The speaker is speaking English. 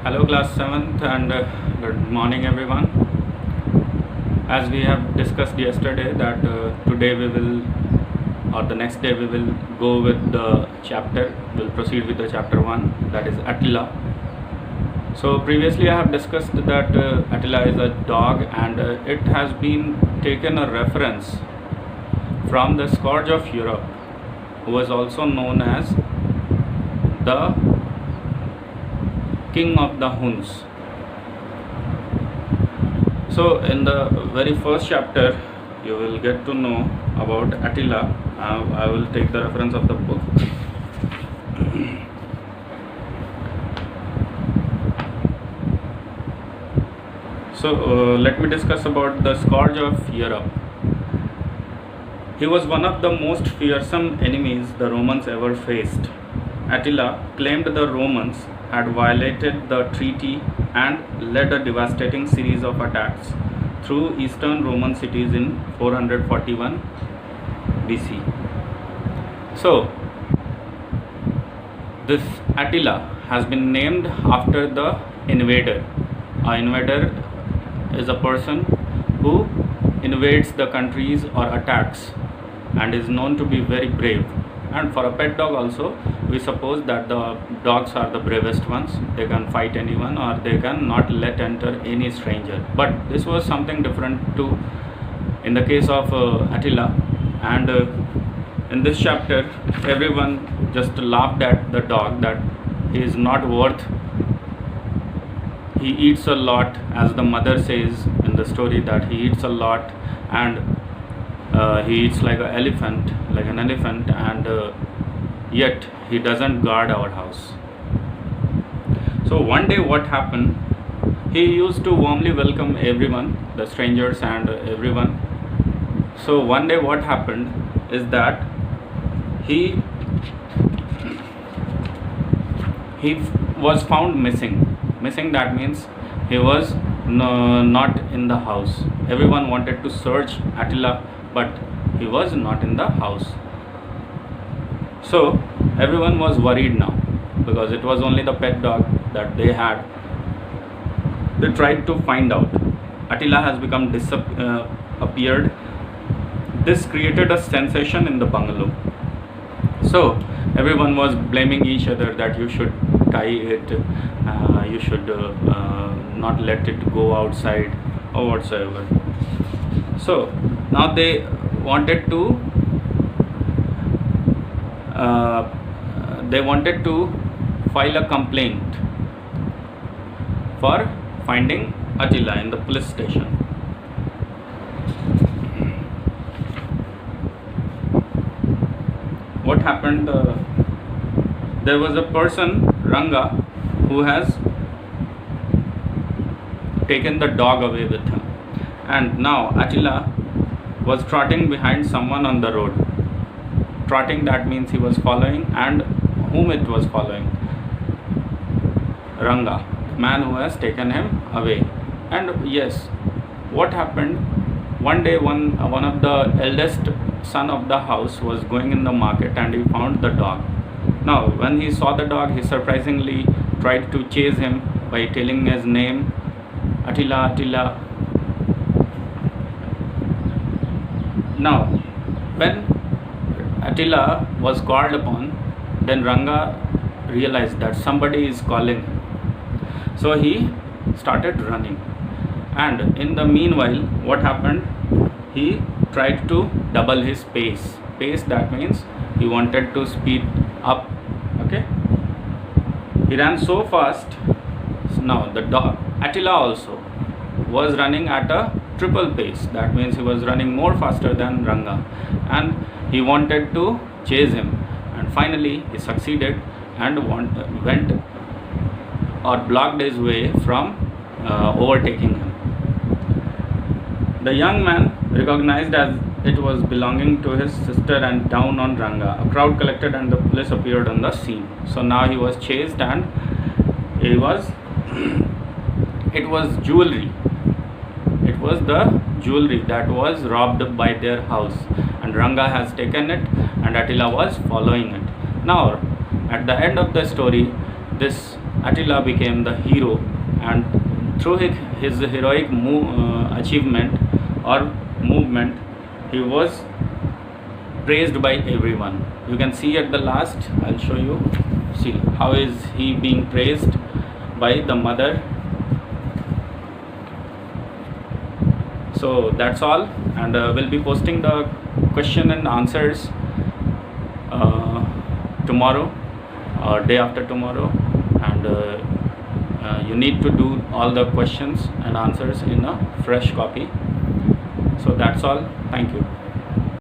Hello, class 7th, and good morning, everyone. As we have discussed yesterday, that today we will, or the next day, we will go with the chapter, we'll proceed with the chapter 1, that is Attila. So, previously, I have discussed that Attila is a dog, and it has been taken a reference from the scourge of Europe, who was also known as the king of the Huns. So in the very first chapter you will get to know about Attila. I will take the reference of the book. So let me discuss about the scourge of Europe. He was one of the most fearsome enemies the Romans ever faced. Attila claimed the Romans had violated the treaty and led a devastating series of attacks through eastern Roman cities in 441 BC. So, this Attila has been named after the invader. An invader is a person who invades the countries or attacks and is known to be very brave. And for a pet dog also, we suppose that the dogs are the bravest ones. They can fight anyone, or they can not let enter any stranger. But this was something different too in the case of Attila. And in this chapter, everyone just laughed at the dog, that he is not worth. He eats a lot, as the mother says in the story, that he eats a lot, and he eats like an elephant, and yet he doesn't guard our house. So one day what happened, he used to warmly welcome everyone, the strangers and everyone. So one day what happened is that he was found missing. That means he was not in the house. Everyone wanted to search Attila, but he was not in the house. So everyone was worried now, because it was only the pet dog that they had. They tried to find out. Attila has become appeared. This created a sensation in the bungalow. So everyone was blaming each other that you should tie it, you should not let it go outside or whatsoever. So now they wanted to file a complaint for finding Attila in the police station. What happened? There was a person, Ranga, who has taken the dog away with him, and now Attila was trotting behind someone on the road. Trotting, that means he was following, and whom it was following? Ranga, man who has taken him away. And yes, what happened? One day one of the eldest son of the house was going in the market, and he found the dog. Now when he saw the dog, he surprisingly tried to chase him by telling his name, Attila, Attila. Now when Attila was called upon, then Ranga realized that somebody is calling him. So he started running, and in the meanwhile what happened, he tried to double his pace. That means he wanted to speed up. Okay, he ran so fast. So now the dog Attila also was running at a triple pace. That means he was running more faster than Ranga, and he wanted to chase him, and finally he succeeded and went or blocked his way from overtaking him. The young man recognized as it was belonging to his sister and down on Ranga. A crowd collected and the police appeared on the scene. So now he was chased, and it was jewelry. It was the jewelry that was robbed by their house, and Ranga has taken it, and Attila was following it. Now at the end of the story, this Attila became the hero, and through his heroic achievement or movement, he was praised by everyone. You can see at the last, I'll show you. See how is he being praised by the mother. So that's all, and we'll be posting the question and answers tomorrow or day after tomorrow, and you need to do all the questions and answers in a fresh copy. So that's all. Thank you.